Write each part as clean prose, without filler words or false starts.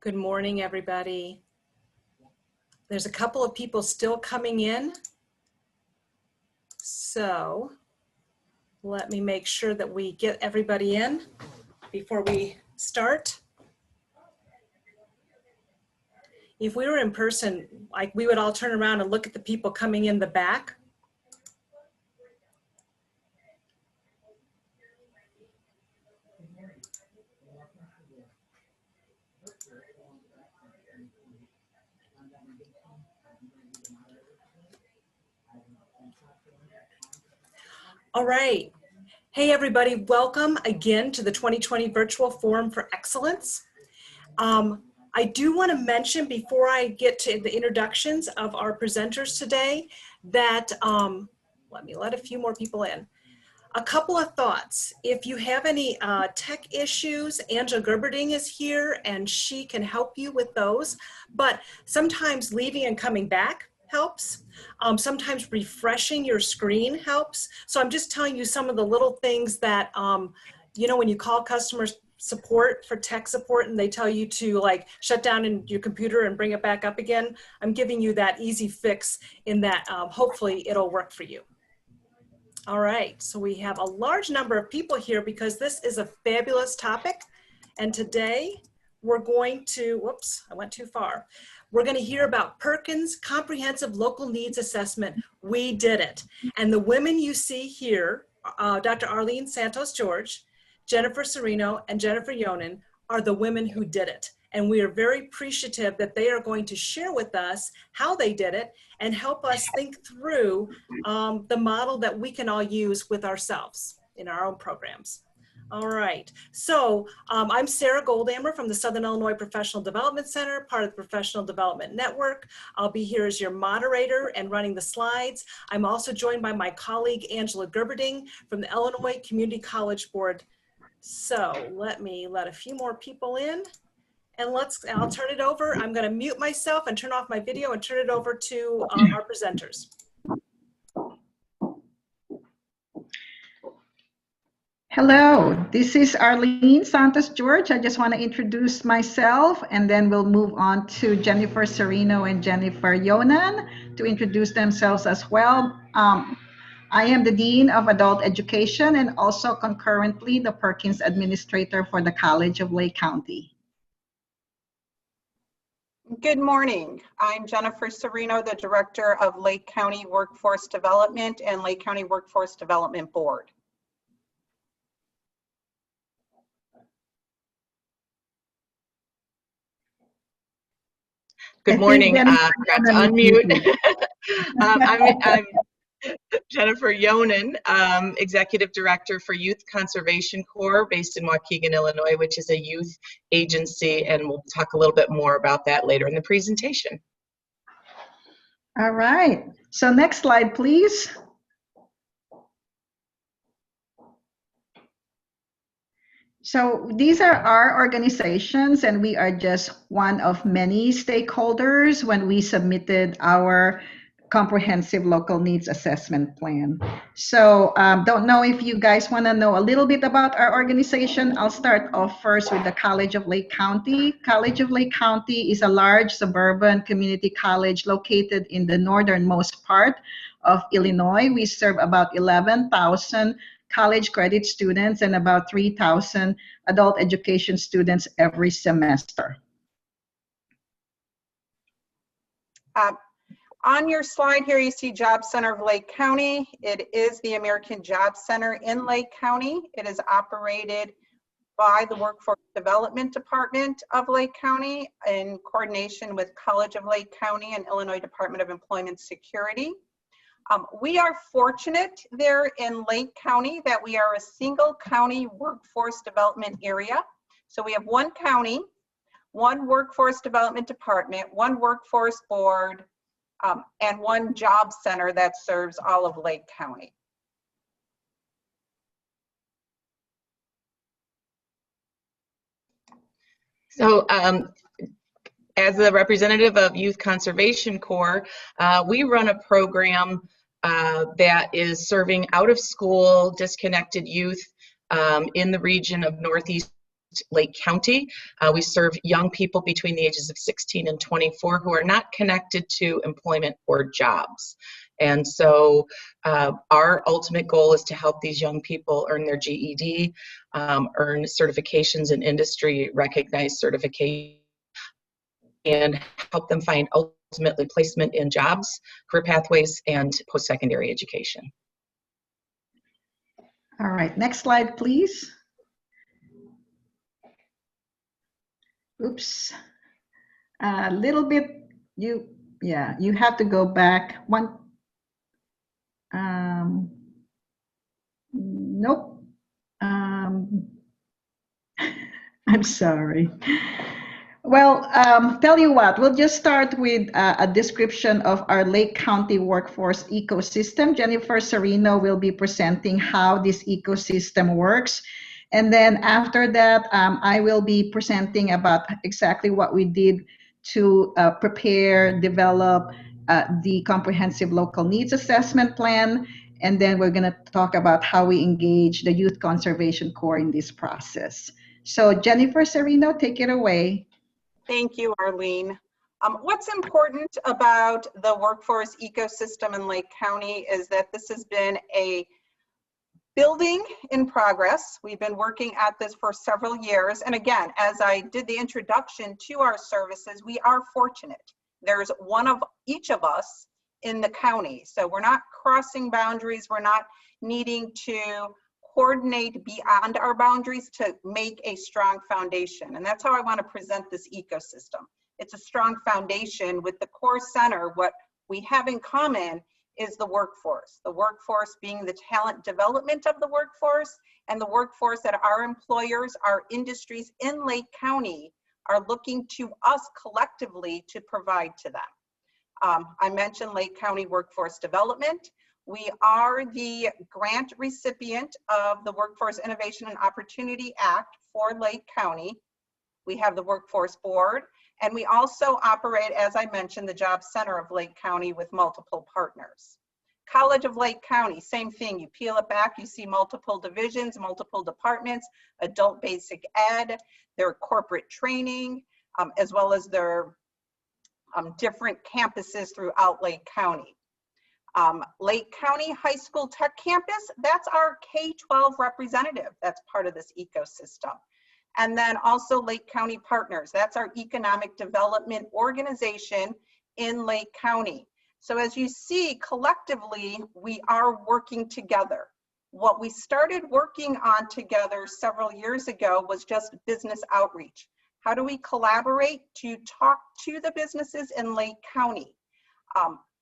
Good morning, everybody. There's a couple of people still coming in. So let me make sure that we get everybody in before we start. If we were in person, like we would all turn around and look at the people coming in the back. All right. Hey, everybody. Welcome again to the 2020 Virtual Forum for Excellence. I do want to mention before I get to the introductions of our presenters today that, let me let a few more people in. A couple of thoughts. If you have any tech issues, Angela Gerberding is here and she can help you with those. But sometimes leaving and coming back helps. Sometimes refreshing your screen helps. So I'm just telling you some of the little things that, you know, when you call customer support for tech support and they tell you to like shut down your computer and bring it back up again, I'm giving you that easy fix in that hopefully it'll work for you. All right, so we have a large number of people here because this is a fabulous topic. And today we're going to, whoops, I went too far. We're going to hear about Perkins Comprehensive Local Needs Assessment. We did it. And the women you see here, Dr. Arlene Santos-George, Jennifer Serino, and Jennifer Yonan are the women who did it. And we are very appreciative that they are going to share with us how they did it and help us think through the model that we can all use with ourselves in our own programs. All right, so I'm Sarah Goldammer from the Southern Illinois Professional Development Center, part of the Professional Development Network. I'll be here as your moderator and running the slides. I'm also joined by my colleague, Angela Gerberding from the Illinois Community College Board. So let me let a few more people in and I'll turn it over. I'm gonna mute myself and turn off my video and turn it over to our presenters. Hello, this is Arlene Santos-George. I just want to introduce myself and then we'll move on to Jennifer Serino and Jennifer Yonan to introduce themselves as well. I am the Dean of Adult Education and also concurrently the Perkins Administrator for the College of Lake County. Good morning. I'm Jennifer Serino, the Director of Lake County Workforce Development and Lake County Workforce Development Board. Good morning. Forgot to unmute. I'm Jennifer Yonan, Executive Director for Youth Conservation Corps based in Waukegan, Illinois, which is a youth agency, and we'll talk a little bit more about that later in the presentation. All right. So next slide, please. So these are our organizations, and we are just one of many stakeholders when we submitted our comprehensive local needs assessment plan. So don't know if you guys want to know a little bit about our organization. I'll start off first with the College of Lake County. College of Lake County is a large suburban community college located in the northernmost part of Illinois. We serve about 11,000 college credit students and about 3,000 adult education students every semester. On your slide here, you see Job Center of Lake County. It is the American Job Center in Lake County. It is operated by the Workforce Development Department of Lake County in coordination with College of Lake County and Illinois Department of Employment Security. We are fortunate there in Lake County that we are a single county workforce development area. So we have one county, one workforce development department, one workforce board, and one job center that serves all of Lake County. So as a representative of Youth Conservation Corps, we run a program that is serving out-of-school disconnected youth in the region of Northeast Lake County. We serve young people between the ages of 16 and 24 who are not connected to employment or jobs. And so our ultimate goal is to help these young people earn their GED, earn certifications in industry recognized certification, and help them find ultimately placement in jobs, career pathways, and post-secondary education. All right, next slide, please. Oops, a little bit, you have to go back one. Nope. I'm sorry. Well, tell you what, we'll just start with a description of our Lake County workforce ecosystem. Jennifer Serino will be presenting how this ecosystem works. And then after that, I will be presenting about exactly what we did to prepare, develop the comprehensive local needs assessment plan. And then we're going to talk about how we engage the Youth Conservation Corps in this process. So Jennifer Serino, take it away. Thank you, Arlene. What's important about the workforce ecosystem in Lake County is that this has been a building in progress. We've been working at this for several years. And again, as I did the introduction to our services, we are fortunate. There's one of each of us in the county. So we're not crossing boundaries. We're not needing to coordinate beyond our boundaries to make a strong foundation. And that's how I want to present this ecosystem. It's a strong foundation with the core center. What we have in common is the workforce being the talent development of the workforce, and the workforce that our employers, our industries in Lake County are looking to us collectively to provide to them. I mentioned Lake County Workforce Development. We are the grant recipient of the Workforce Innovation and Opportunity Act for Lake County. We have the Workforce Board, and we also operate, as I mentioned, the Job Center of Lake County with multiple partners. College of Lake County, same thing. You peel it back, you see multiple divisions, multiple departments, adult basic ed, their corporate training, as well as their different campuses throughout Lake County. Lake County High School Tech Campus, that's our K-12 representative. That's part of this ecosystem. And then also Lake County Partners, that's our economic development organization in Lake County. So as you see, collectively, we are working together. What we started working on together several years ago was just business outreach. How do we collaborate to talk to the businesses in Lake County?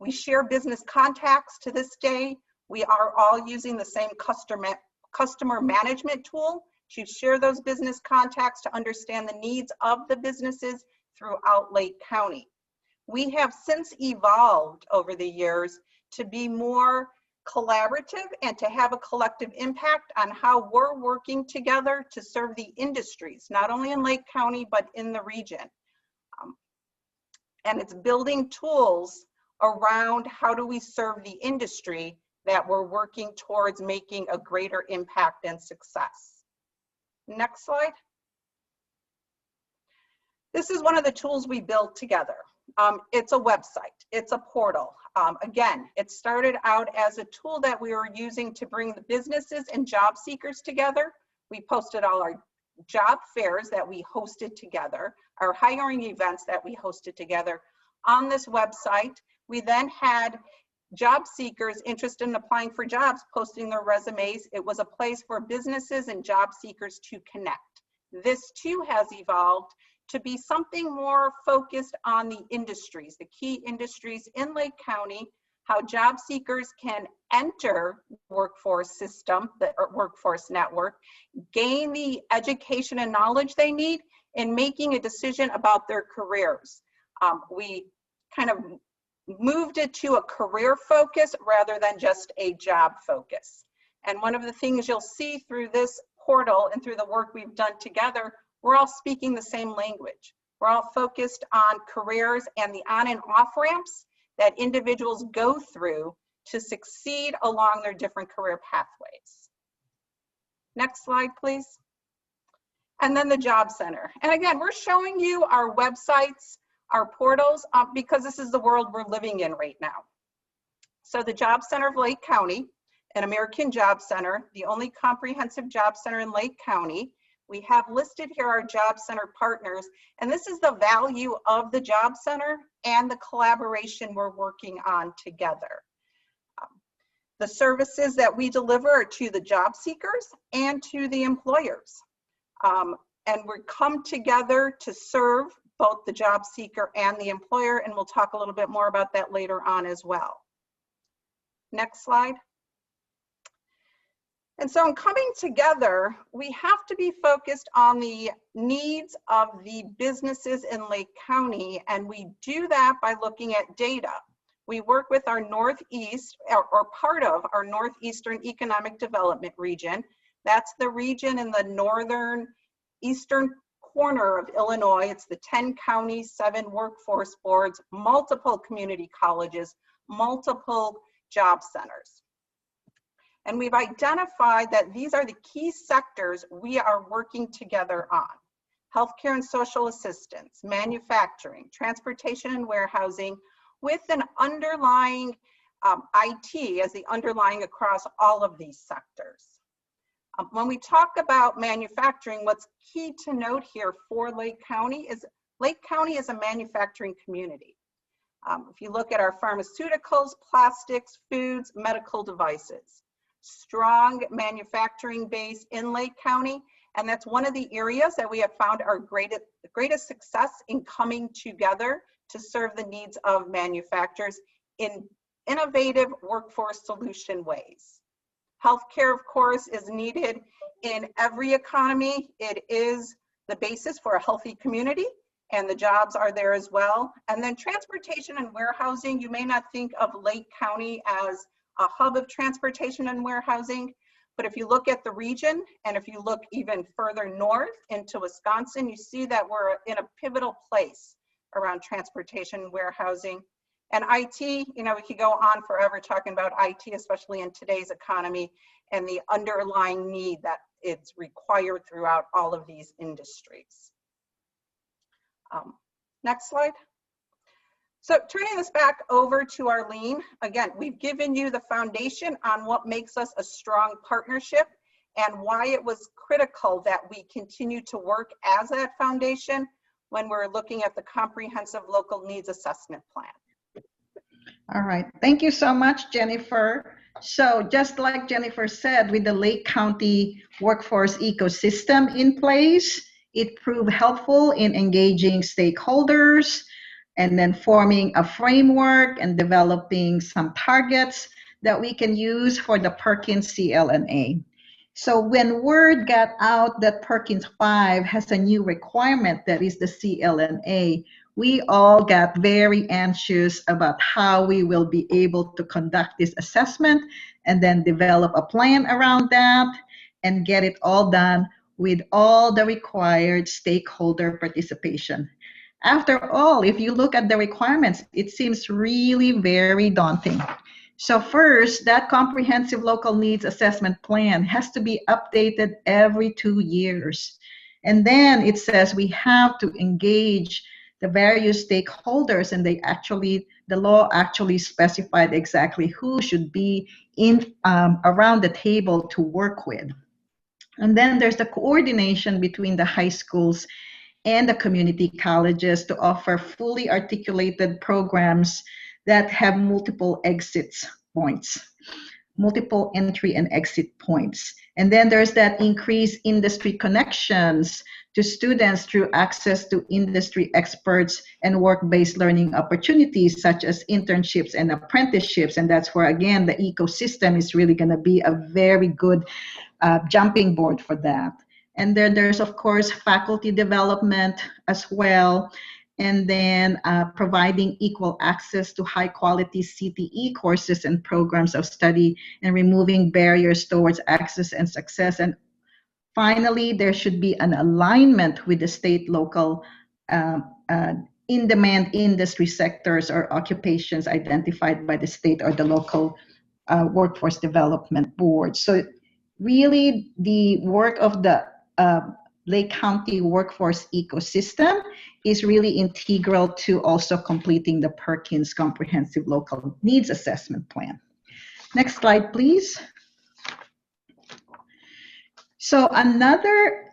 We share business contacts to this day. We are all using the same customer management tool to share those business contacts to understand the needs of the businesses throughout Lake County. We have since evolved over the years to be more collaborative and to have a collective impact on how we're working together to serve the industries, not only in Lake County, but in the region. And it's building tools around how do we serve the industry that we're working towards making a greater impact and success. Next slide. This is one of the tools we built together. It's a website, it's a portal. Again, it started out as a tool that we were using to bring the businesses and job seekers together. We posted all our job fairs that we hosted together, our hiring events that we hosted together on this website. We then had job seekers interested in applying for jobs posting their resumes. It was a place for businesses and job seekers to connect. This too has evolved to be something more focused on the industries, the key industries in Lake County, how job seekers can enter the workforce system, the workforce network, gain the education and knowledge they need in making a decision about their careers. We kind of moved it to a career focus rather than just a job focus. And one of the things you'll see through this portal and through the work we've done together, we're all speaking the same language. We're all focused on careers and the on and off ramps that individuals go through to succeed along their different career pathways. Next slide, please. And then the Job Center. And again, we're showing you our websites, our portals, because this is the world we're living in right now. So the Job Center of Lake County, an American Job Center, the only comprehensive job center in Lake County. We have listed here our Job Center partners, and this is the value of the Job Center and the collaboration we're working on together. The services that we deliver are to the job seekers and to the employers. And we come together to serve both the job seeker and the employer, and we'll talk a little bit more about that later on as well. Next slide. And so in coming together, we have to be focused on the needs of the businesses in Lake County, and we do that by looking at data. We work with our Northeast, or part of our Northeastern Economic Development region. That's the region in the northern eastern corner of Illinois. It's the 10 counties, 7 workforce boards, multiple community colleges, multiple job centers. And we've identified that these are the key sectors we are working together on: healthcare and social assistance, manufacturing, transportation and warehousing, with an underlying IT as the underlying across all of these sectors. When we talk about manufacturing, what's key to note here for Lake County is a manufacturing community. If you look at our pharmaceuticals, plastics, foods, medical devices, strong manufacturing base in Lake County, and that's one of the areas that we have found our greatest success in coming together to serve the needs of manufacturers in innovative workforce solution ways. Healthcare, of course, is needed in every economy. It is the basis for a healthy community, and the jobs are there as well. And then transportation and warehousing, you may not think of Lake County as a hub of transportation and warehousing, but if you look at the region, and if you look even further north into Wisconsin, you see that we're in a pivotal place around transportation and warehousing. And IT, you know, we could go on forever talking about IT, especially in today's economy, and the underlying need that it's required throughout all of these industries. Next slide. So turning this back over to Arlene, again, we've given you the foundation on what makes us a strong partnership and why it was critical that we continue to work as that foundation when we're looking at the comprehensive local needs assessment plan. All right, thank you so much, Jennifer. So just like Jennifer said, with the Lake County workforce ecosystem in place, it proved helpful in engaging stakeholders and then forming a framework and developing some targets that we can use for the Perkins CLNA. So when word got out that Perkins 5 has a new requirement that is the CLNA, we all got very anxious about how we will be able to conduct this assessment and then develop a plan around that and get it all done with all the required stakeholder participation. After all, if you look at the requirements, it seems really very daunting. So first, that comprehensive local needs assessment plan has to be updated every 2 years. And then it says we have to engage the various stakeholders, and the law actually specified exactly who should be in around the table to work with. And then there's the coordination between the high schools and the community colleges to offer fully articulated programs that have multiple exit points, multiple entry and exit points. And then there's that increased industry connections to students through access to industry experts and work-based learning opportunities such as internships and apprenticeships. And that's where, again, the ecosystem is really going to be a very good jumping board for that. And then there's, of course, faculty development as well. And then providing equal access to high-quality CTE courses and programs of study and removing barriers towards access and success. And finally, there should be an alignment with the state, local in-demand industry sectors or occupations identified by the state or the local workforce development board. So really the work of the Lake County workforce ecosystem is really integral to also completing the Perkins Comprehensive Local Needs Assessment Plan. Next slide, please. So another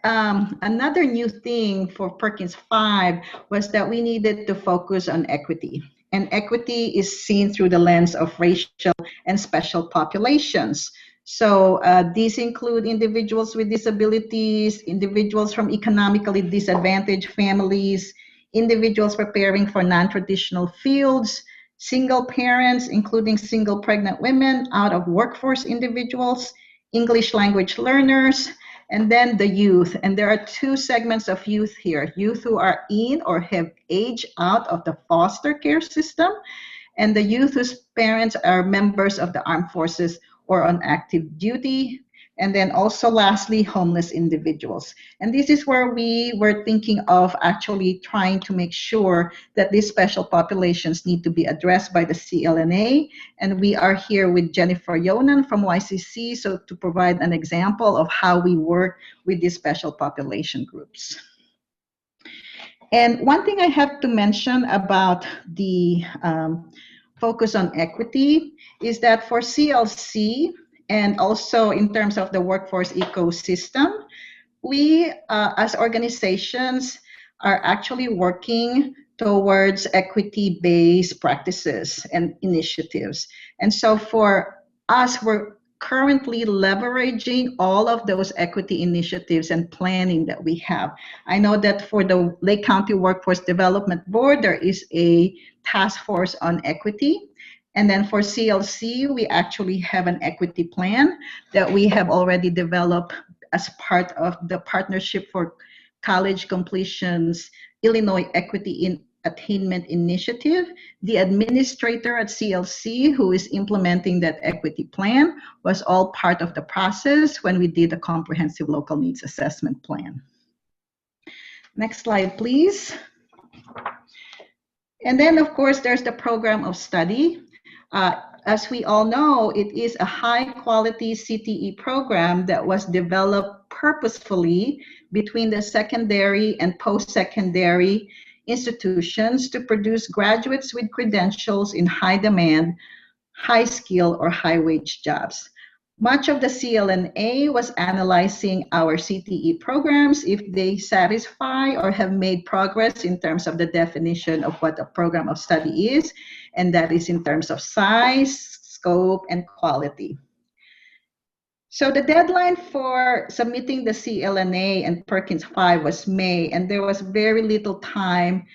new thing for Perkins 5 was that we needed to focus on equity. And equity is seen through the lens of racial and special populations. So these include individuals with disabilities, individuals from economically disadvantaged families, individuals preparing for non-traditional fields, single parents, including single pregnant women, out of workforce individuals, English language learners, and then the youth. And there are two segments of youth here: youth who are in or have aged out of the foster care system, and the youth whose parents are members of the armed forces or on active duty. And then also lastly, homeless individuals. And this is where we were thinking of actually trying to make sure that these special populations need to be addressed by the CLNA. And we are here with Jennifer Yonan from YCC, so to provide an example of how we work with these special population groups. And one thing I have to mention about the focus on equity is that for CLC, and also in terms of the workforce ecosystem, we as organizations are actually working towards equity-based practices and initiatives. And so for us, we're currently leveraging all of those equity initiatives and planning that we have. I know that for the Lake County Workforce Development Board, there is a task force on equity. And then for CLC, we actually have an equity plan that we have already developed as part of the Partnership for College Completions Illinois Equity in Attainment Initiative. The administrator at CLC who is implementing that equity plan was all part of the process when we did the Comprehensive Local Needs Assessment Plan. Next slide, please. And then, of course, there's the program of study. As we all know, it is a high-quality CTE program that was developed purposefully between the secondary and post-secondary institutions to produce graduates with credentials in high-demand, high-skill, or high-wage jobs. Much of the CLNA was analyzing our CTE programs if they satisfy or have made progress in terms of the definition of what a program of study is, and that is in terms of size, scope, and quality. So the deadline for submitting the CLNA and Perkins 5 was May, and there was very little time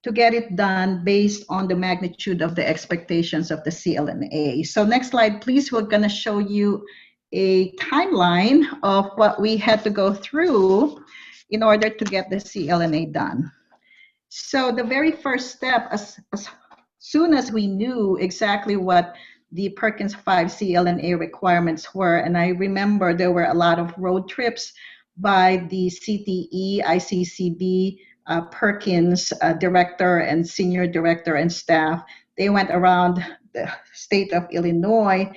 to get it done based on the magnitude of the expectations of the CLNA. So next slide, please. We're going to show you a timeline of what we had to go through in order to get the CLNA done. So the very first step, as soon as we knew exactly what the Perkins 5 CLNA requirements were, and I remember there were a lot of road trips by the CTE, ICCB, Perkins director and senior director and staff. They went around the state of Illinois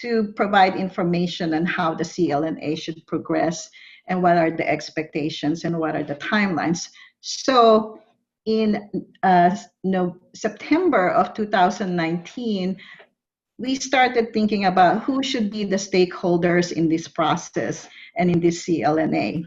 to provide information on how the CLNA should progress and what are the expectations and what are the timelines. So in September of 2019, we started thinking about who should be the stakeholders in this process and in this CLNA.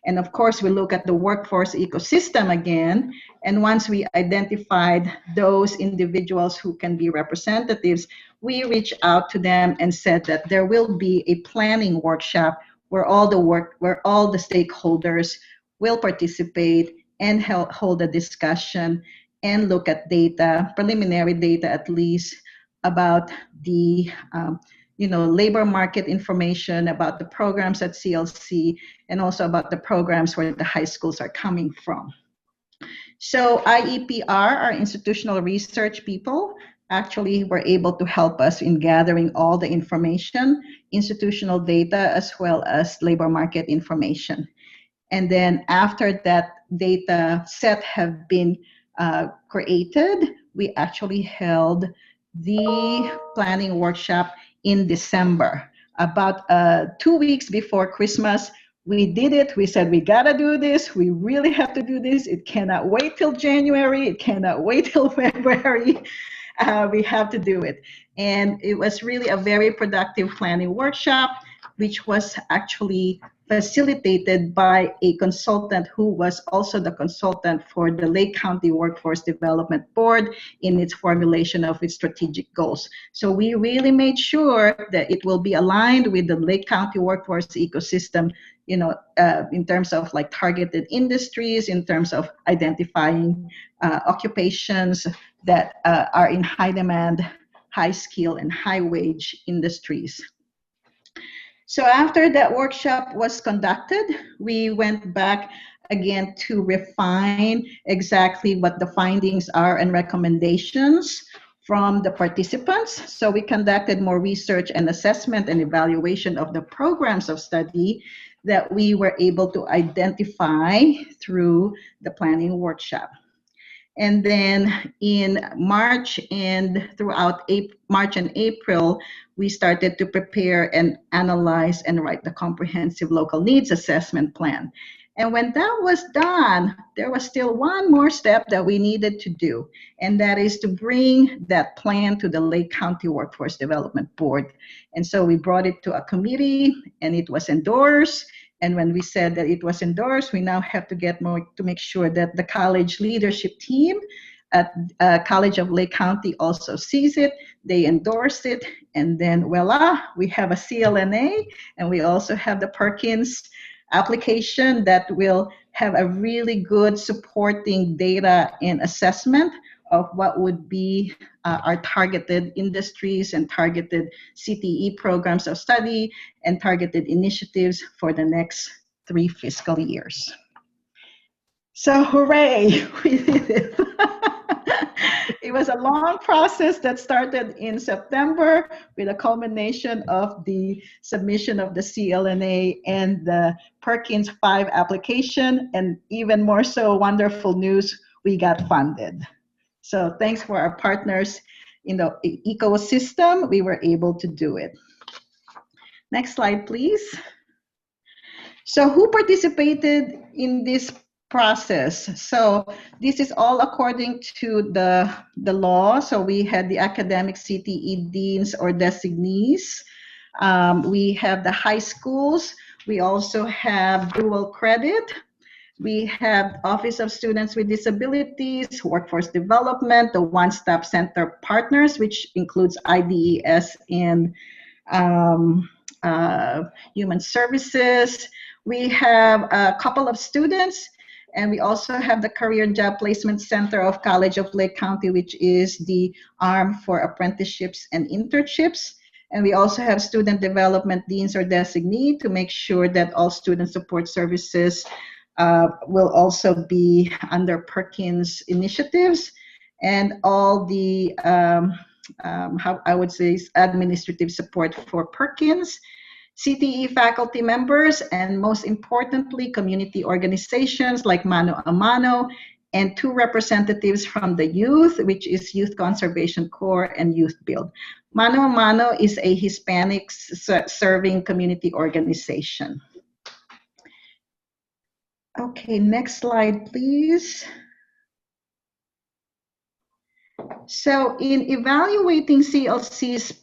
And of course, we look at the workforce ecosystem again. And once we identified those individuals who can be representatives, we reached out to them and said that there will be a planning workshop where all the stakeholders will participate and hold a discussion and look at data, preliminary data at least, about the labor market information, about the programs at CLC, and also about the programs where the high schools are coming from. So IEPR, our institutional research people, actually were able to help us in gathering all the information, institutional data, as well as labor market information. And then after that data set have been created, we actually held the planning workshop in December. About 2 weeks before Christmas, we did it. We said, we gotta do this. We really have to do this. It cannot wait till January. It cannot wait till February. We have to do it. And it was really a very productive planning workshop, which was actually facilitated by a consultant who was also the consultant for the Lake County Workforce Development Board in its formulation of its strategic goals. So we really made sure that it will be aligned with the Lake County workforce ecosystem, in terms of like targeted industries, in terms of identifying occupations that are in high demand, high skill, and high wage industries. So after that workshop was conducted, we went back again to refine exactly what the findings are and recommendations from the participants. So we conducted more research and assessment and evaluation of the programs of study that we were able to identify through the planning workshop. And then in March and throughout March and April, we started to prepare and analyze and write the comprehensive local needs assessment plan. And when that was done, there was still one more step that we needed to do, and that is to bring that plan to the Lake County Workforce Development Board. And so we brought it to a committee, and it was endorsed. And when we said that it was endorsed, we now have to get more to make sure that the college leadership team at College of Lake County also sees it. They endorse it, and then voila, we have a CLNA, and we also have the Perkins application that will have a really good supporting data and assessment of what would be our targeted industries and targeted CTE programs of study and targeted initiatives for the next 3 fiscal years. So hooray, we did it. It was a long process that started in September with a culmination of the submission of the CLNA and the Perkins 5 application, and even more so, wonderful news, we got funded. So thanks for our partners in the ecosystem, we were able to do it. Next slide, please. So who participated in this process? So this is all according to the law. So we had the academic CTE deans or designees. We have the high schools. We also have dual credit. We have Office of Students with Disabilities, Workforce Development, the One-Stop Center partners, which includes IDES and Human Services. We have a couple of students, and we also have the Career and Job Placement Center of College of Lake County, which is the arm for apprenticeships and internships. And we also have student development deans or designee to make sure that all student support services will also be under Perkins initiatives, and all the, how I would say, administrative support for Perkins, CTE faculty members, and most importantly, community organizations like Mano a Mano, and 2 representatives from the youth, which is Youth Conservation Corps and Youth Build. Mano a Mano is a Hispanic serving community organization. Okay, next slide, please. So in evaluating CLC's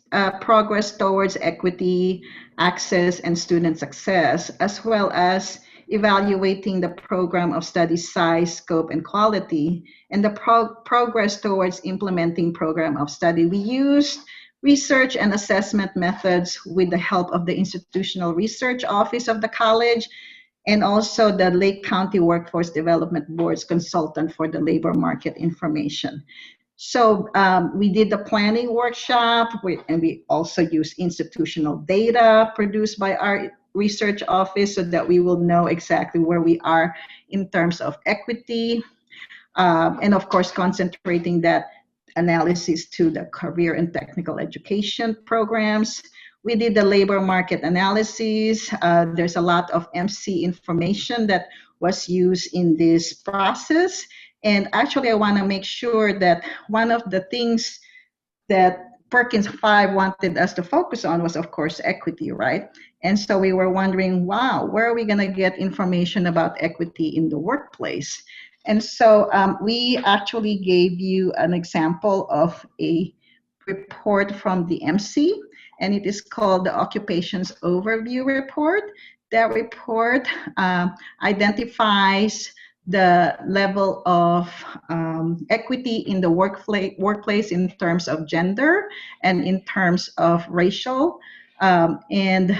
progress towards equity, access, and student success, as well as evaluating the program of study size, scope, and quality, and the progress towards implementing program of study, we used research and assessment methods with the help of the Institutional Research Office of the college, and also the Lake County Workforce Development Board's consultant for the labor market information. So we did the planning workshop, and we also used institutional data produced by our research office so that we will know exactly where we are in terms of equity, and of course concentrating that analysis to the career and technical education programs. We did the labor market analysis. There's a lot of MC information that was used in this process. And actually, I want to make sure that one of the things that Perkins 5 wanted us to focus on was, of course, equity, right? And so we were wondering, wow, where are we going to get information about equity in the workplace? And so we actually gave you an example of a report from the MC, and it is called the Occupations Overview Report. That report identifies the level of equity in the workplace in terms of gender and in terms of racial. And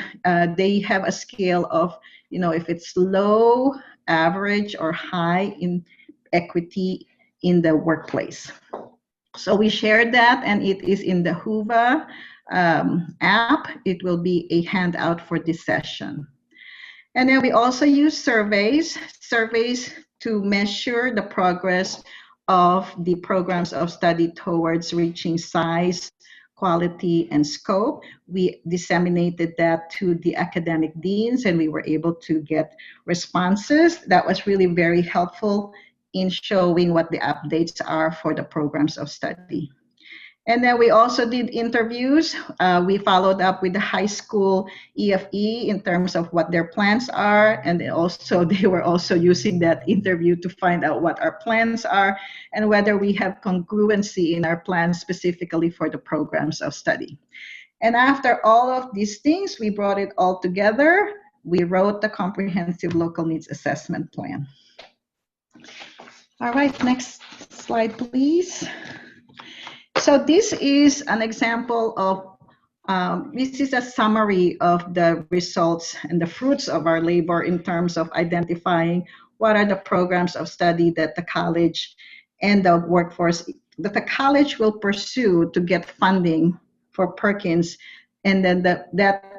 they have a scale of, if it's low, average, or high in equity in the workplace. So we shared that, and it is in the Whova app. It will be a handout for this session. And then we also use surveys to measure the progress of the programs of study towards reaching size, quality, and scope. We disseminated that to the academic deans, and we were able to get responses. That was really very helpful in showing what the updates are for the programs of study. And then we also did interviews. We followed up with the high school EFE in terms of what their plans are. And they were also using that interview to find out what our plans are and whether we have congruency in our plans specifically for the programs of study. And after all of these things, we brought it all together. We wrote the comprehensive local needs assessment plan. All right, next slide, please. So this is an example of, this is a summary of the results and the fruits of our labor in terms of identifying what are the programs of study that the college and the workforce, that the college will pursue to get funding for Perkins, and then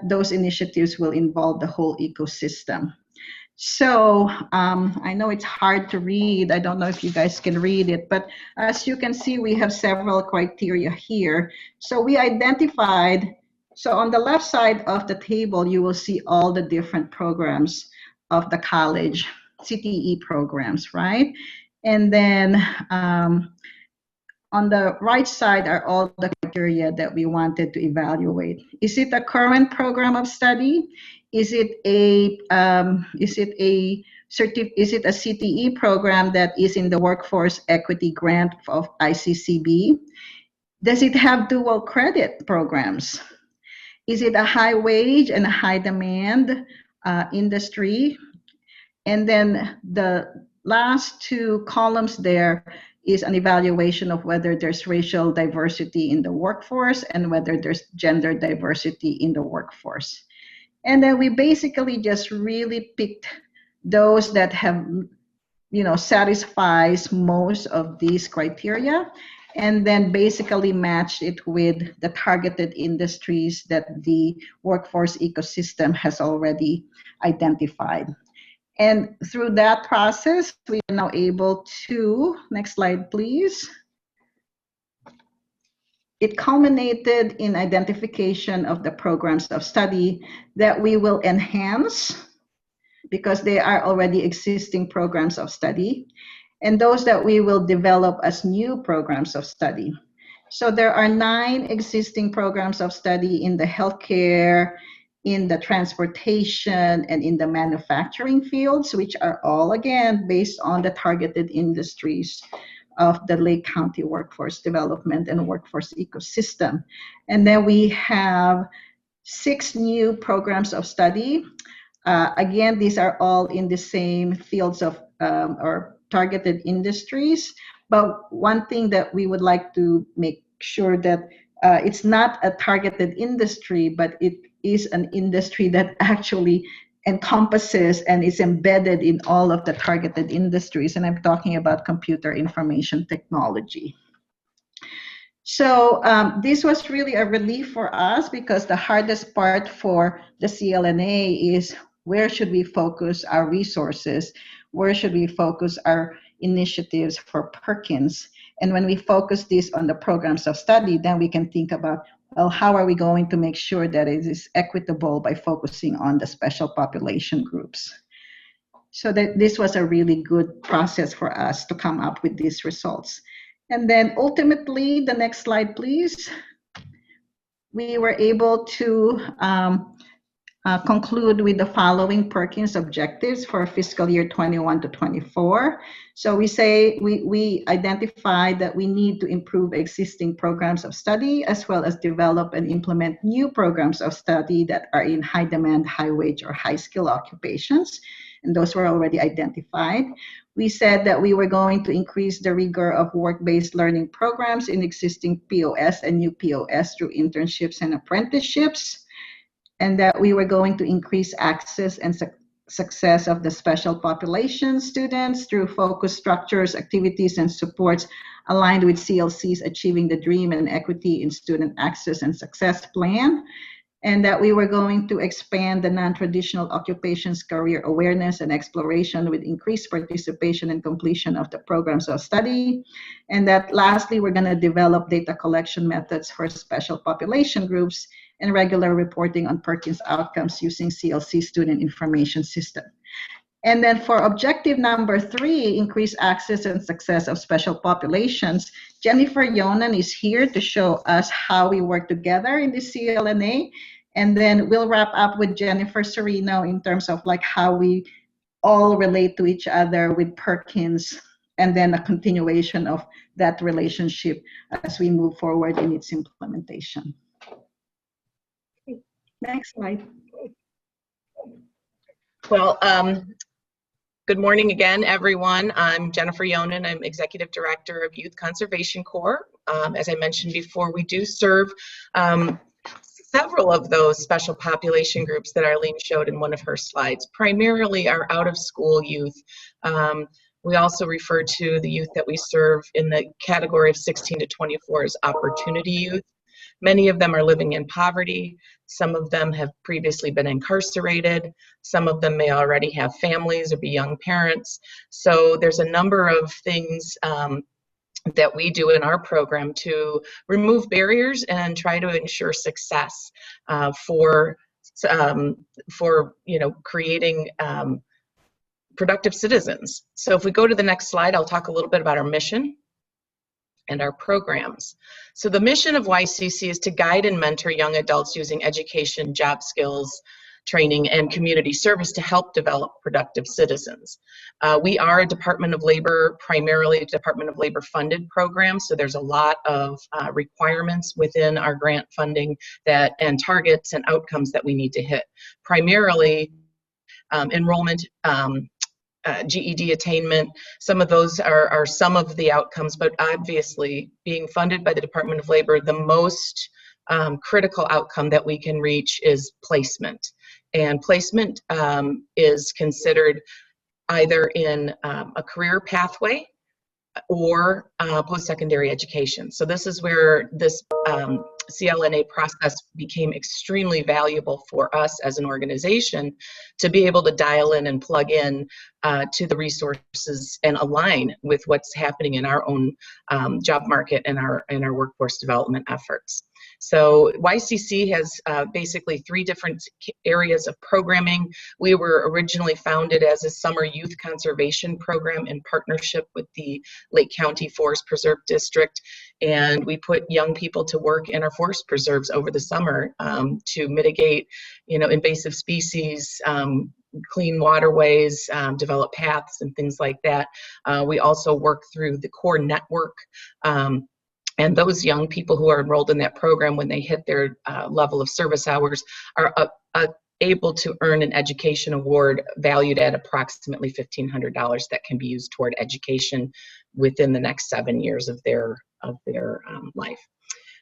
those initiatives will involve the whole ecosystem. So I know it's hard to read. I don't know if you guys can read it, but as you can see, we have several criteria here. So we identified, so on the left side of the table, you will see all the different programs of the college, CTE programs, right? And then on the right side are all the criteria that we wanted to evaluate. Is it a current program of study? Is it a CTE program that is in the Workforce Equity Grant of ICCB? Does it have dual credit programs? Is it a high wage and a high demand industry? And then the last two columns there is an evaluation of whether there's racial diversity in the workforce and whether there's gender diversity in the workforce. And then we basically just really picked those that have, satisfies most of these criteria, and then basically matched it with the targeted industries that the workforce ecosystem has already identified. And through that process, we are now able to, next slide, please. It culminated in identification of the programs of study that we will enhance because they are already existing programs of study, and those that we will develop as new programs of study. So there are 9 existing programs of study in the healthcare, in the transportation, and in the manufacturing fields, which are all, again, based on the targeted industries of the Lake County workforce development and workforce ecosystem. And then we have 6 new programs of study. Again, these are all in the same fields of or targeted industries. But one thing that we would like to make sure that it's not a targeted industry, but it is an industry that actually encompasses and is embedded in all of the targeted industries. And I'm talking about computer information technology. So this was really a relief for us because the hardest part for the CLNA is where should we focus our resources? Where should we focus our initiatives for Perkins? And when we focus this on the programs of study, then we can think about, well, how are we going to make sure that it is equitable by focusing on the special population groups? So that this was a really good process for us to come up with these results. And then ultimately, the next slide, please. We were able to conclude with the following Perkins objectives for fiscal year 21 to 24. So we identified that we need to improve existing programs of study as well as develop and implement new programs of study that are in high demand, high wage, or high skill occupations. And those were already identified. We said that we were going to increase the rigor of work-based learning programs in existing POS and new POS through internships and apprenticeships, and that we were going to increase access and success of the special population students through focused structures, activities, and supports aligned with CLC's Achieving the Dream and Equity in Student Access and Success plan, and that we were going to expand the non-traditional occupations career awareness and exploration with increased participation and completion of the programs of study, and that lastly, we're going to develop data collection methods for special population groups and regular reporting on Perkins outcomes using CLC Student Information System. And then for objective number 3, increase access and success of special populations, Jennifer Yonan is here to show us how we work together in the CLNA. And then we'll wrap up with Jennifer Serino in terms of like how we all relate to each other with Perkins, and then a continuation of that relationship as we move forward in its implementation. Next slide. Well, good morning again, everyone. I'm Jennifer Yonan. I'm Executive Director of Youth Conservation Corp. As I mentioned before, we do serve several of those special population groups that Arlene showed in one of her slides, primarily our out-of-school youth. We also refer to the youth that we serve in the category of 16 to 24 as opportunity youth. Many of them are living in poverty. Some of them have previously been incarcerated. Some of them may already have families or be young parents. So there's a number of things that we do in our program to remove barriers and try to ensure success for creating productive citizens. So if we go to the next slide, I'll talk a little bit about our mission and our programs. So the mission of YCC is to guide and mentor young adults using education, job skills, training, and community service to help develop productive citizens. We are a Department of Labor, primarily a Department of Labor funded program, so there's a lot of requirements within our grant funding and targets and outcomes that we need to hit. Primarily enrollment, GED attainment, some of those are some of the outcomes, but obviously being funded by the Department of Labor, the most critical outcome that we can reach is placement. And placement is considered either in a career pathway or post-secondary education. So this is where this CLNA process became extremely valuable for us as an organization to be able to dial in and plug in to the resources and align with what's happening in our own job market and our workforce development efforts. So YCC has basically 3 different areas of programming. We were originally founded as a summer youth conservation program in partnership with the Lake County Forest Preserve District, and we put young people to work in our forest preserves over the summer to mitigate, invasive species, clean waterways, develop paths and things like that. We also work through the core network, and those young people who are enrolled in that program, when they hit their level of service hours, are able to earn an education award valued at approximately $1,500 that can be used toward education within the next 7 years of their life.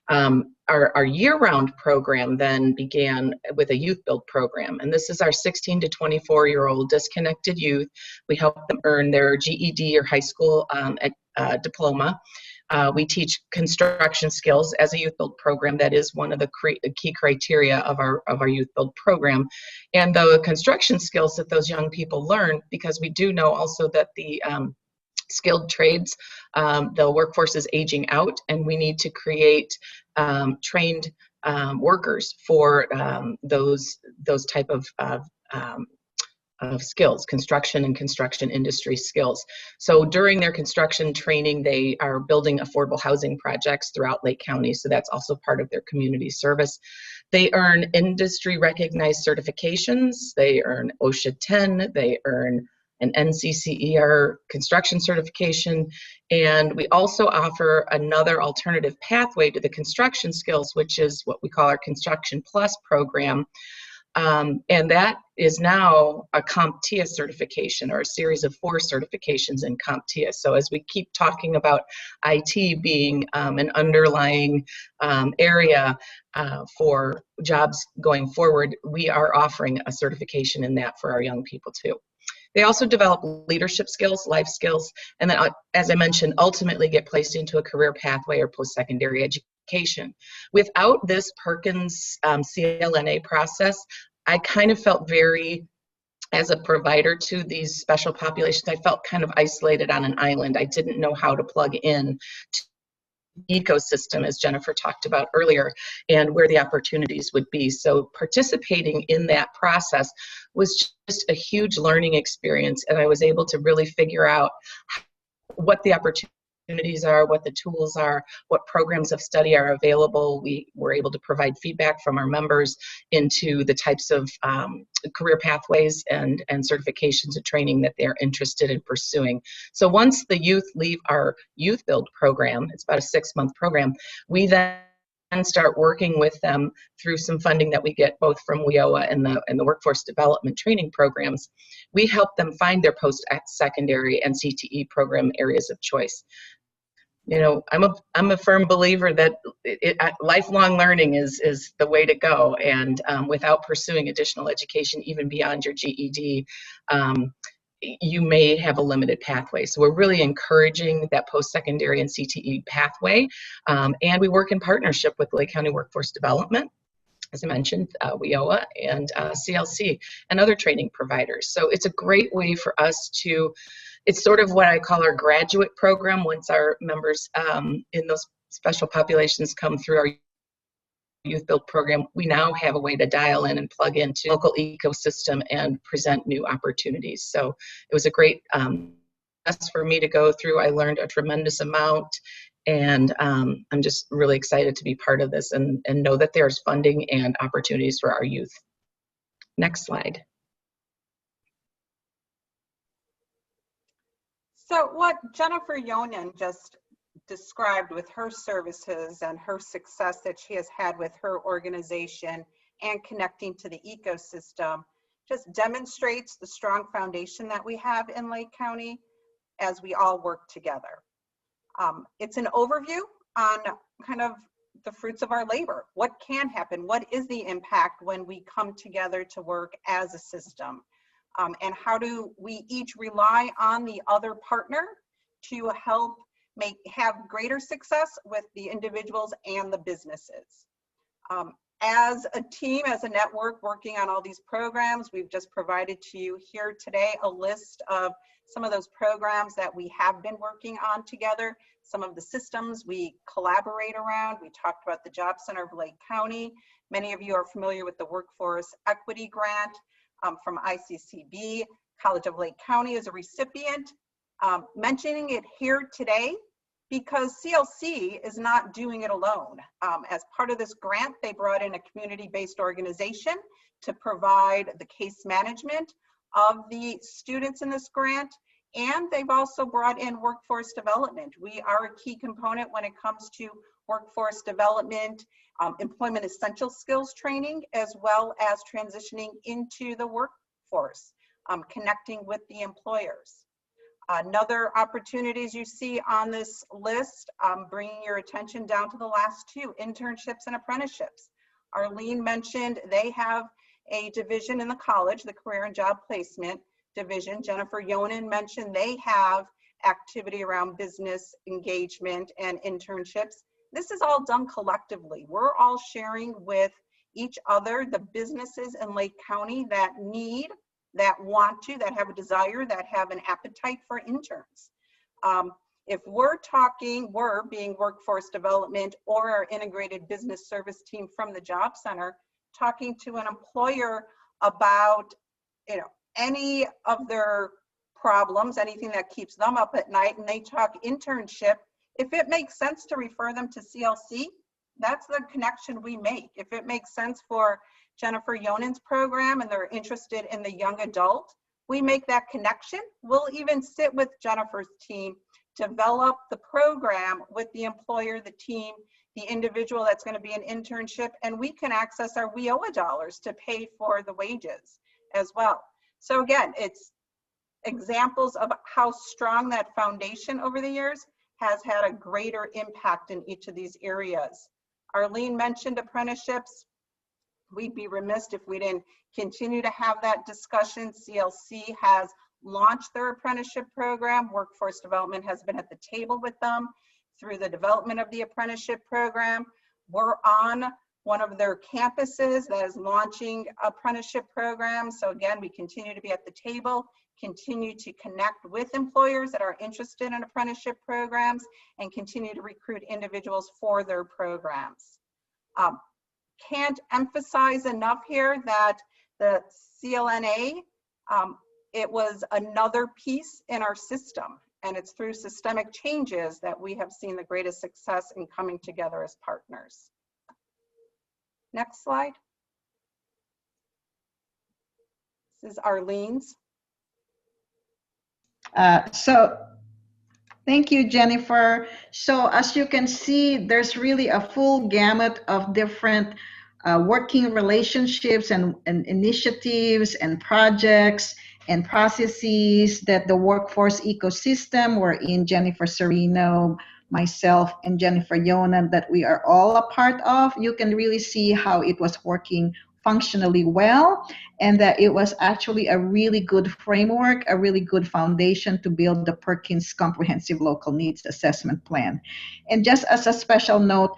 Our year-round program then began with a youth build program, and this is our 16 to 24-year-old disconnected youth. We help them earn their GED or high school diploma. We teach construction skills as a youth build program. That is one of the key criteria of our youth build program. And the construction skills that those young people learn, because we do know also that the skilled trades, the workforce is aging out, and we need to create trained workers for those type of skills, construction and construction industry skills. So during their construction training, they are building affordable housing projects throughout Lake County. So that's also part of their community service. They earn industry recognized certifications. They earn OSHA 10. They earn an NCCER construction certification. And we also offer another alternative pathway to the construction skills, which is what we call our Construction Plus program. And that is now a CompTIA certification, or a series of 4 certifications in CompTIA. So as we keep talking about IT being an underlying area for jobs going forward, we are offering a certification in that for our young people too. They also develop leadership skills, life skills, and then, as I mentioned, ultimately get placed into a career pathway or post-secondary education. Without this Perkins CLNA process, I kind of felt very, as a provider to these special populations, I felt kind of isolated on an island. I didn't know how to plug in to ecosystem, as Jennifer talked about earlier, and where the opportunities would be. So participating in that process was just a huge learning experience, and I was able to really figure out what the opportunities are, what the tools are, what programs of study are available. We were able to provide feedback from our members into the types of career pathways and certifications and training that they're interested in pursuing. So once the youth leave our Youth Build program, it's about a 6-month program, we then start working with them through some funding that we get both from WIOA and the workforce development training programs. We help them find their post-secondary and CTE program areas of choice. You know, I'm a firm believer that lifelong learning is the way to go, and without pursuing additional education, even beyond your GED, you may have a limited pathway. So we're really encouraging that post-secondary and CTE pathway, and we work in partnership with Lake County Workforce Development, as I mentioned, WIOA and CLC and other training providers. So it's a great way for us to, it's sort of what I call our graduate program. Once our members in those special populations come through our Youth Build program, we now have a way to dial in and plug into local ecosystem and present new opportunities. So it was a great process for me to go through. I learned a tremendous amount, and I'm just really excited to be part of this and know that there's funding and opportunities for our youth. Next slide. So what Jennifer Yonan just described with her services and her success that she has had with her organization and connecting to the ecosystem just demonstrates the strong foundation that we have in Lake County as we all work together. It's an overview on kind of the fruits of our labor. What can happen? What is the impact when we come together to work as a system? And how do we each rely on the other partner to help have greater success with the individuals and the businesses? As a team, as a network working on all these programs, we've just provided to you here today a list of some of those programs that we have been working on together, some of the systems we collaborate around. We talked about the Job Center of Lake County. Many of you are familiar with the Workforce Equity Grant from ICCB. College of Lake County is a recipient. Mentioning it here today because CLC is not doing it alone. As part of this grant, they brought in a community-based organization to provide the case management of the students in this grant, and they've also brought in workforce development. We are a key component when it comes to workforce development, employment essential skills training, as well as transitioning into the workforce, connecting with the employers. Another opportunities you see on this list, bringing your attention down to the last 2, internships and apprenticeships. Arlene mentioned they have a division in the college, the Career and Job Placement Division. Jennifer Yonan mentioned they have activity around business engagement and internships. This is all done collectively. We're all sharing with each other, the businesses in Lake County that need, that want to, that have a desire, that have an appetite for interns. If we're being workforce development or our integrated business service team from the Job Center, talking to an employer about, any of their problems, anything that keeps them up at night, and they talk internship, if it makes sense to refer them to CLC, that's the connection we make. If it makes sense for Jennifer Yonen's program and they're interested in the young adult, we make that connection. We'll even sit with Jennifer's team, develop the program with the employer, the team, the individual that's going to be an internship, and we can access our WIOA dollars to pay for the wages as well. So again, it's examples of how strong that foundation over the years has had a greater impact in each of these areas. Arlene mentioned apprenticeships. We'd be remiss if we didn't continue to have that discussion. CLC has launched their apprenticeship program. Workforce Development has been at the table with them through the development of the apprenticeship program. We're on one of their campuses that is launching apprenticeship programs. So again, we continue to be at the table, continue to connect with employers that are interested in apprenticeship programs, and continue to recruit individuals for their programs. Can't emphasize enough here that the CLNA, it was another piece in our system, and it's through systemic changes that we have seen the greatest success in coming together as partners. Next slide. This is Arlene's. So thank you, Jennifer. So as you can see, there's really a full gamut of different working relationships and initiatives and projects and processes that the workforce ecosystem, wherein Jennifer Serino, myself, and Jennifer Yonan, that we are all a part of. You can really see how it was working functionally well, and that it was actually a really good framework, a really good foundation to build the Perkins Comprehensive Local Needs Assessment Plan. And just as a special note,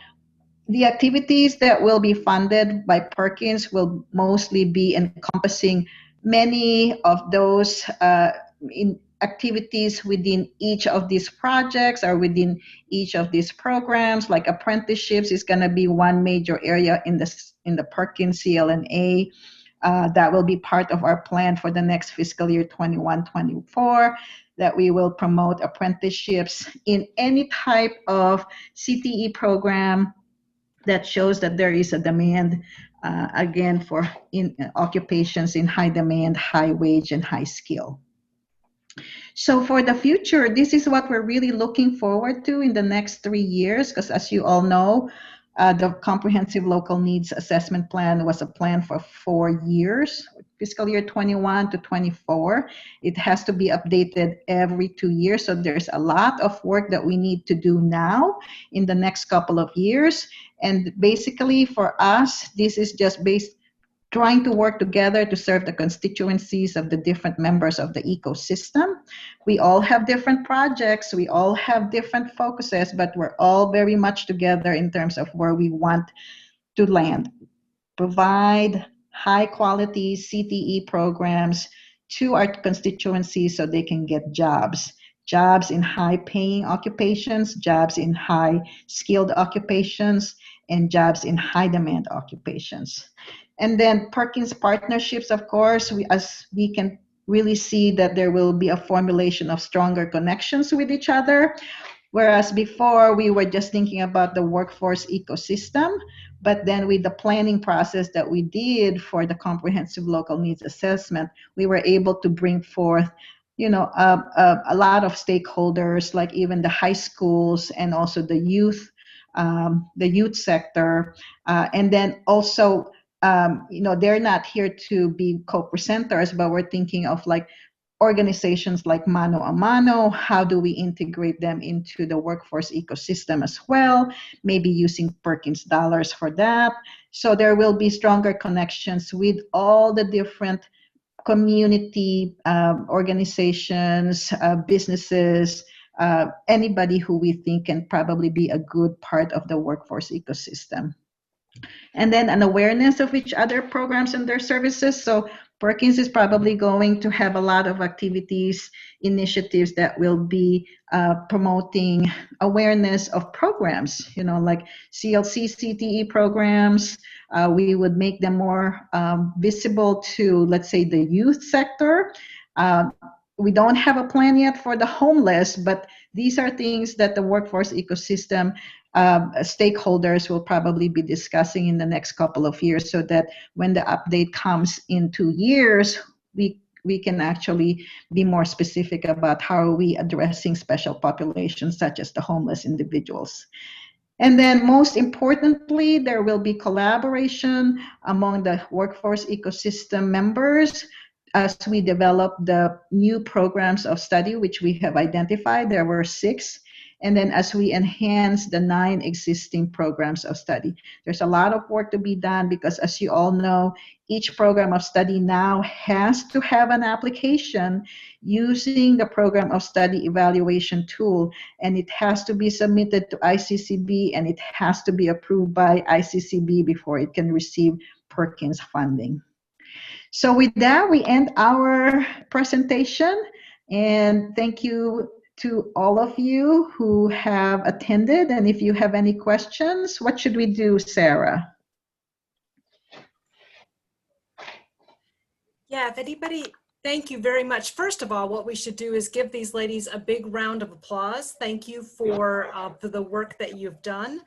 the activities that will be funded by Perkins will mostly be encompassing many of those activities within each of these projects or within each of these programs. Like apprenticeships is going to be one major area in the Perkins CLNA that will be part of our plan for the next fiscal year 21-24, that we will promote apprenticeships in any type of CTE program that shows that there is a demand, again, for occupations in high demand, high wage, and high skill. So for the future, this is what we're really looking forward to in the next 3 years, because as you all know, the Comprehensive Local Needs Assessment Plan was a plan for 4 years, fiscal year 21-24. It has to be updated every 2 years. So there's a lot of work that we need to do now in the next couple of years. And basically for us, this is just trying to work together to serve the constituencies of the different members of the ecosystem. We all have different projects, we all have different focuses, but we're all very much together in terms of where we want to land. Provide high quality CTE programs to our constituencies so they can get jobs. Jobs in high paying occupations, jobs in high skilled occupations, and jobs in high demand occupations. And then Perkins partnerships, of course, we can really see that there will be a formulation of stronger connections with each other. Whereas before we were just thinking about the workforce ecosystem, but then with the planning process that we did for the Comprehensive Local Needs Assessment, we were able to bring forth, you know, a lot of stakeholders, like even the high schools and also the youth sector, and then also, you know, they're not here to be co-presenters, but we're thinking of like organizations like Mano a Mano. How do we integrate them into the workforce ecosystem as well? Maybe using Perkins dollars for that. So there will be stronger connections with all the different community organizations, businesses, anybody who we think can probably be a good part of the workforce ecosystem. And then an awareness of each other programs and their services. So Perkins is probably going to have a lot of activities, initiatives that will be promoting awareness of programs, like CLC, CTE programs. We would make them more visible to, let's say, the youth sector. We don't have a plan yet for the homeless, but these are things that the workforce ecosystem stakeholders will probably be discussing in the next couple of years, so that when the update comes in 2 years, we can actually be more specific about how are we addressing special populations such as the homeless individuals. And then most importantly, there will be collaboration among the workforce ecosystem members as we develop the new programs of study, which we have identified. There were 6. And then as we enhance the 9 existing programs of study. There's a lot of work to be done because, as you all know, each program of study now has to have an application using the program of study evaluation tool, and it has to be submitted to ICCB, and it has to be approved by ICCB before it can receive Perkins funding. So with that, we end our presentation, and thank you to all of you who have attended. And if you have any questions, what should we do, Sarah? Yeah, if anybody, thank you very much. First of all, what we should do is give these ladies a big round of applause. Thank you for the work that you've done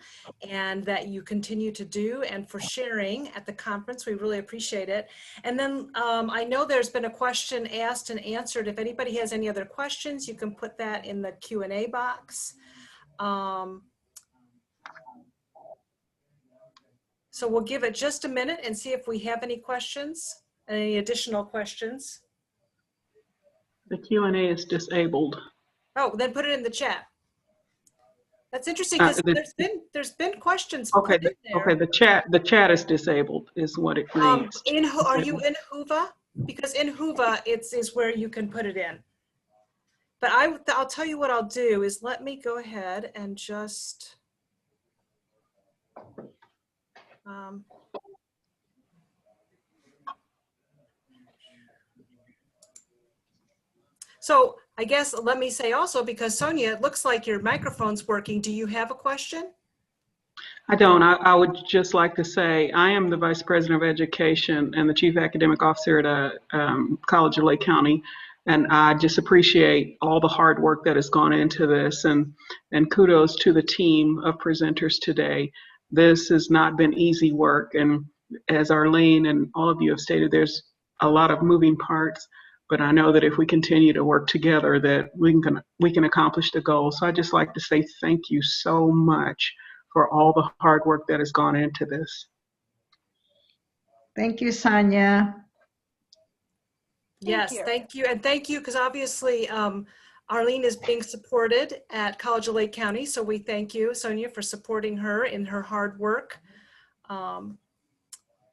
and that you continue to do, and for sharing at the conference. We really appreciate it. And then I know there's been a question asked and answered. If anybody has any other questions, you can put that in the Q&A box. So we'll give it just a minute and see if we have any questions. Any additional questions? The Q&A is disabled. Oh, then put it in the chat. That's interesting because there's been questions. Okay, put in there. okay. The chat is disabled, is what it reads. Are you in Whova? Because in Whova, is where you can put it in. But I'll tell you what I'll do is let me go ahead and just. So I guess let me say also, because Sonia, it looks like your microphone's working. Do you have a question? I don't. I would just like to say I am the Vice President of Education and the Chief Academic Officer at College of Lake County. And I just appreciate all the hard work that has gone into this, and kudos to the team of presenters today. This has not been easy work. And as Arlene and all of you have stated, there's a lot of moving parts. But I know that if we continue to work together, that we can accomplish the goal. So I'd just like to say thank you so much for all the hard work that has gone into this. Thank you, Sonia. Yes, thank you. And thank you, because obviously Arlene is being supported at College of Lake County. So we thank you, Sonia, for supporting her in her hard work.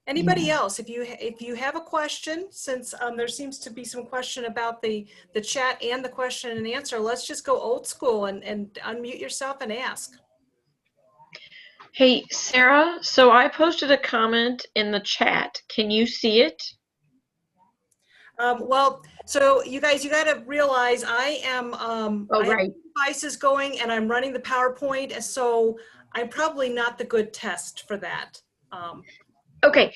Anybody else, if you have a question, since there seems to be some question about the chat and the question and answer, let's just go old school and unmute yourself and ask. Hey, Sarah, so I posted a comment in the chat. Can you see it? Well, so you guys, you got to realize I am, I have devices going and I'm running the PowerPoint, so I'm probably not the good test for that. Okay,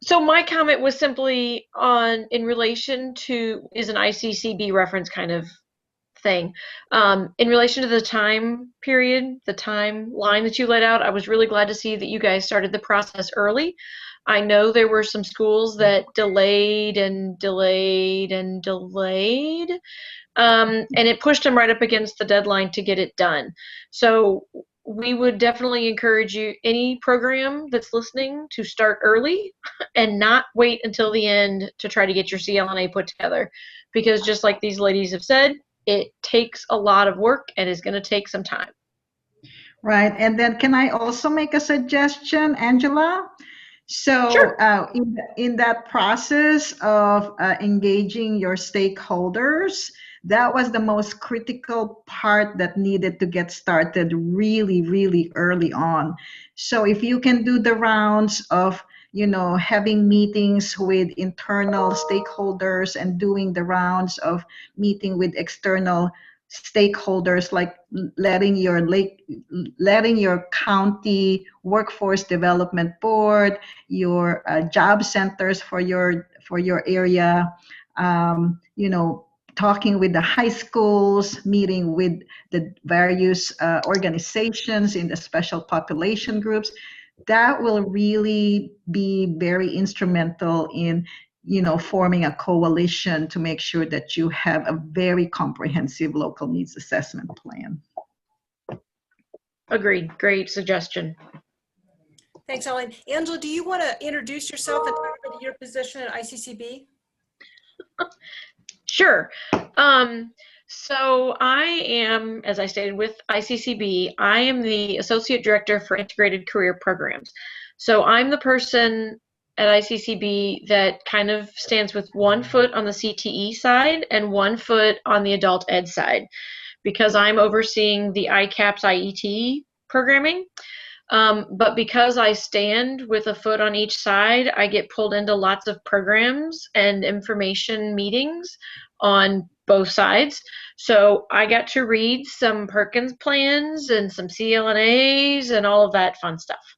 so my comment was simply in relation to, is an ICCB reference kind of thing. In relation to the time period, the timeline that you laid out, I was really glad to see that you guys started the process early. I know there were some schools that delayed and delayed and delayed, and it pushed them right up against the deadline to get it done. So we would definitely encourage you, any program that's listening, to start early and not wait until the end to try to get your CLNA put together. Because just like these ladies have said, it takes a lot of work and is going to take some time. Right. And then can I also make a suggestion, Angela? So sure. In that process of engaging your stakeholders, that was the most critical part that needed to get started really, really early on. So if you can do the rounds of having meetings with internal stakeholders and doing the rounds of meeting with external stakeholders, like letting your county workforce development board, your job centers for your area, talking with the high schools, meeting with the various organizations in the special population groups. That will really be very instrumental in forming a coalition to make sure that you have a very comprehensive local needs assessment plan. Agreed. Great suggestion. Thanks, Ellen. Angela, do you want to introduce yourself and talk about your position at ICCB? Sure. So I am, as I stated, with ICCB, I am the Associate Director for Integrated Career Programs. So I'm the person at ICCB that kind of stands with one foot on the CTE side and one foot on the adult ed side, because I'm overseeing the ICAPS IET programming. But because I stand with a foot on each side, I get pulled into lots of programs and information meetings on both sides. So I got to read some Perkins plans and some CLNAs and all of that fun stuff.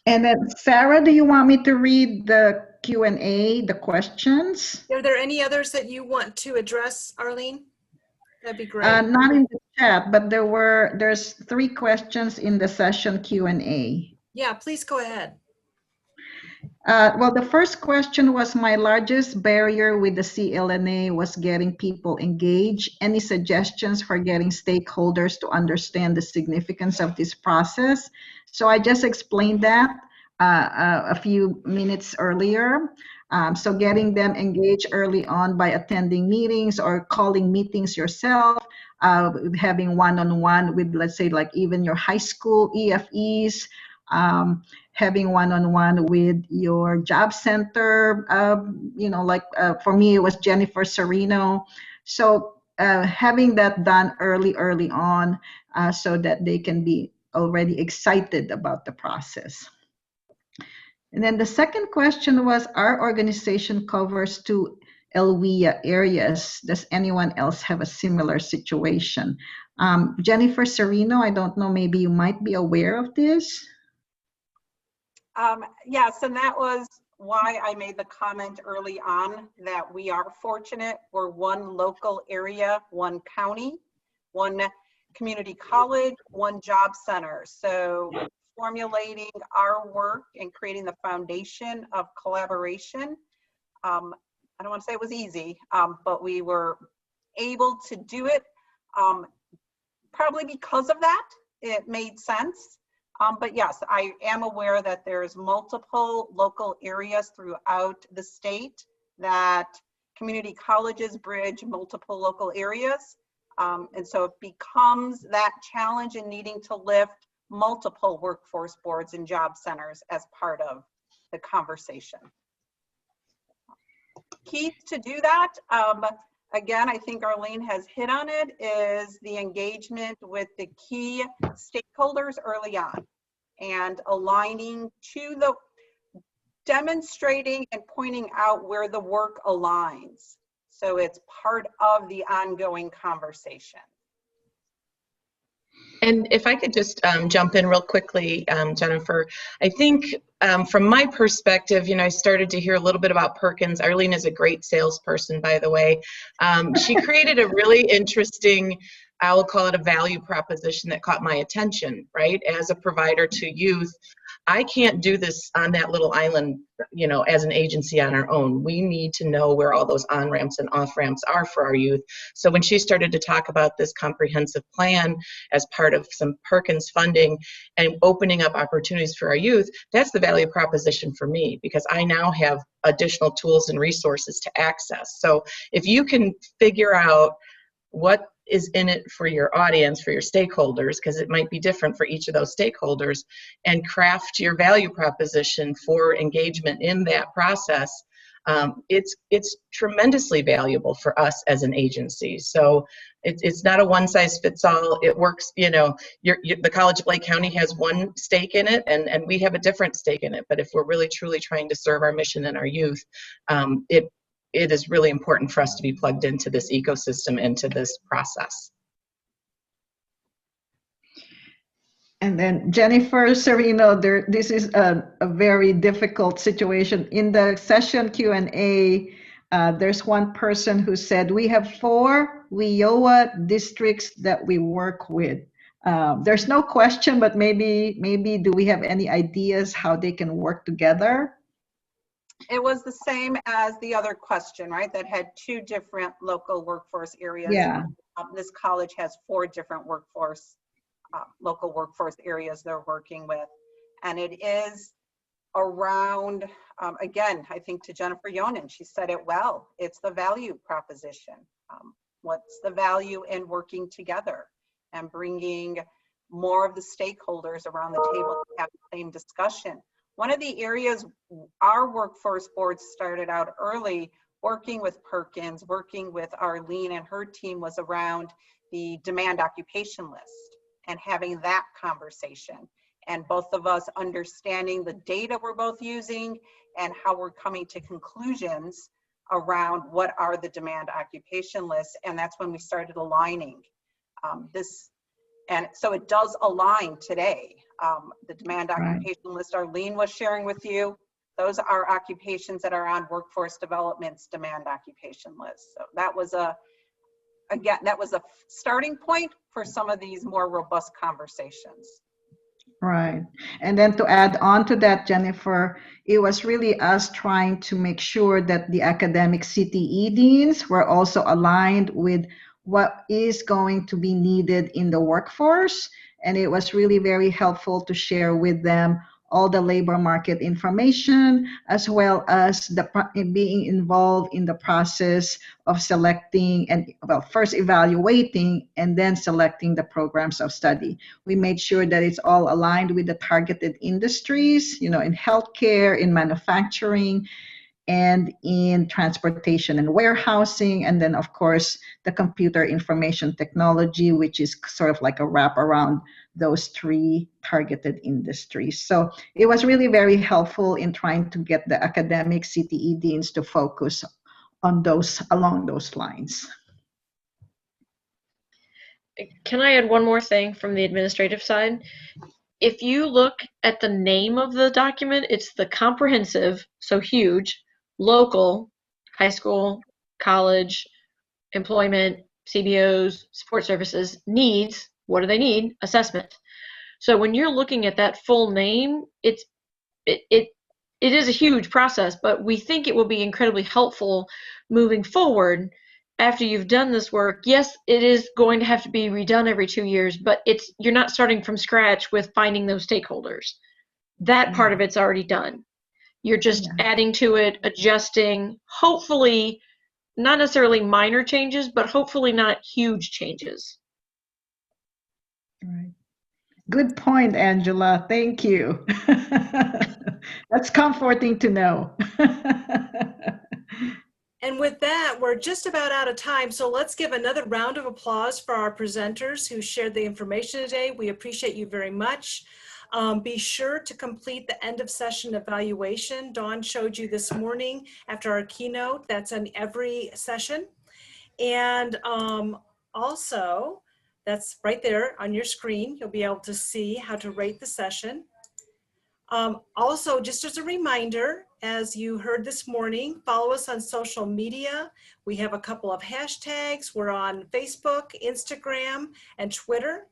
And then, Sarah, do you want me to read the Q&A, the questions? Are there any others that you want to address, Arlene? That'd be great. Not in the chat, but there's 3 questions in the session Q&A. Yeah, please go ahead. Well, the first question was, my largest barrier with the CLNA was getting people engaged. Any suggestions for getting stakeholders to understand the significance of this process? So I just explained that a few minutes earlier. So getting them engaged early on by attending meetings or calling meetings yourself, having one-on-one with, let's say, like even your high school EFEs, having one-on-one with your job center, for me, it was Jennifer Serino. So having that done early on so that they can be already excited about the process. And then the second question was, our organization covers 2 LWIA areas. Does anyone else have a similar situation? Jennifer Serino, I don't know, maybe you might be aware of this. Yes, and that was why I made the comment early on that we are fortunate. We're one local area, one county, one community college, one job center. So formulating our work and creating the foundation of collaboration, I don't want to say it was easy, but we were able to do it probably because of that. It made sense. But yes, I am aware that there's multiple local areas throughout the state that community colleges bridge multiple local areas. And so it becomes that challenge in needing to lift multiple workforce boards and job centers as part of the conversation. Key to do that, again, I think Arlene has hit on it, is the engagement with the key stakeholders early on and aligning to the, demonstrating and pointing out where the work aligns. So it's part of the ongoing conversation. And if I could just jump in real quickly, Jennifer, I think from my perspective, I started to hear a little bit about Perkins. Arlene is a great salesperson, by the way. She created a really interesting, I will call it a value proposition that caught my attention, right? As a provider to youth, I can't do this on that little island, as an agency on our own. We need to know where all those on-ramps and off-ramps are for our youth. So when she started to talk about this comprehensive plan as part of some Perkins funding and opening up opportunities for our youth, that's the value proposition for me, because I now have additional tools and resources to access. So if you can figure out what is in it for your audience, for your stakeholders, because it might be different for each of those stakeholders, and craft your value proposition for engagement in that process, it's tremendously valuable for us as an agency. So it's not a one size fits all. It works, you know, the College of Lake County has one stake in it, and we have a different stake in it. But if we're really truly trying to serve our mission and our youth, it is really important for us to be plugged into this ecosystem, into this process. And then Jennifer Serino, this is a very difficult situation. In the session Q&A, there's one person who said, we have 4 WIOA districts that we work with. There's no question, but maybe do we have any ideas how they can work together? It was the same as the other question, right? That had 2 different local workforce areas. Yeah. This college has 4 different local workforce areas they're working with. And it is around, again, I think to Jennifer Yonan, she said it well, it's the value proposition. What's the value in working together and bringing more of the stakeholders around the table to have the same discussion? One of the areas our workforce board started out early working with Perkins, working with Arlene and her team, was around the demand occupation list and having that conversation. And both of us understanding the data we're both using and how we're coming to conclusions around what are the demand occupation lists. And that's when we started aligning this. And so it does align today. The demand occupation list Arlene was sharing with you, those are occupations that are on workforce development's demand occupation list. So that was again, that was a starting point for some of these more robust conversations. Right. And then to add on to that, Jennifer, it was really us trying to make sure that the academic CTE deans were also aligned with what is going to be needed in the workforce. And it was really very helpful to share with them all the labor market information, as well as being involved in the process of selecting and, well, first evaluating and then selecting the programs of study. We made sure that it's all aligned with the targeted industries, you know, in healthcare, in manufacturing, and in transportation and warehousing, and then of course the computer information technology, which is sort of like a wrap around those 3 targeted industries. So it was really very helpful in trying to get the academic CTE deans to focus on those, along those lines. Can I add one more thing from the administrative side? If you look at the name of the document, it's the comprehensive, so huge, local, high school, college, employment, CBOs, support services, needs, what do they need? Assessment. So when you're looking at that full name, it is a huge process, but we think it will be incredibly helpful moving forward after you've done this work. Yes, it is going to have to be redone every 2 years, but you're not starting from scratch with finding those stakeholders. That part of it's already done. You're just adding to it, adjusting, hopefully not necessarily minor changes, but hopefully not huge changes. Right. Good point, Angela. Thank you. That's comforting to know. And with that, we're just about out of time. So let's give another round of applause for our presenters who shared the information today. We appreciate you very much. Be sure to complete the end of session evaluation. Dawn showed you this morning after our keynote. That's on every session. And also, that's right there on your screen. You'll be able to see how to rate the session. Also, just as a reminder, as you heard this morning, follow us on social media. We have a couple of hashtags. We're on Facebook, Instagram, and Twitter.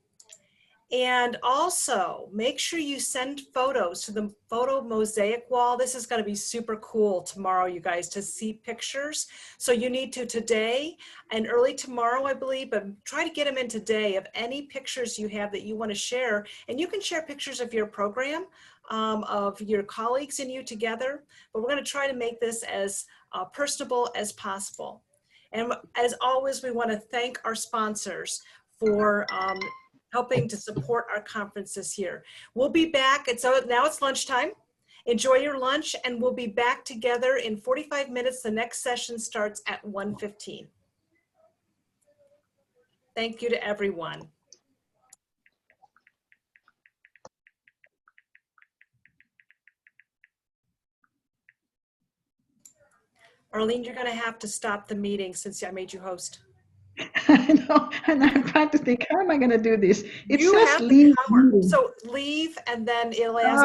And also, make sure you send photos to the photo mosaic wall. This is going to be super cool tomorrow, you guys, to see pictures. So you need to today and early tomorrow, I believe, but try to get them in today of any pictures you have that you want to share. And you can share pictures of your program, of your colleagues and you together. But we're going to try to make this as personable as possible. And as always, we want to thank our sponsors for helping to support our conference this year. We'll be back. Now it's lunchtime, Enjoy your lunch, and we'll be back together in 45 minutes. The next session starts at 1:15. Thank you to everyone. Arlene, you're going to have to stop the meeting since I made you host. I know, and I'm trying to think, how am I going to do this? It You says have the leave power. meeting. So leave, and then it'll ask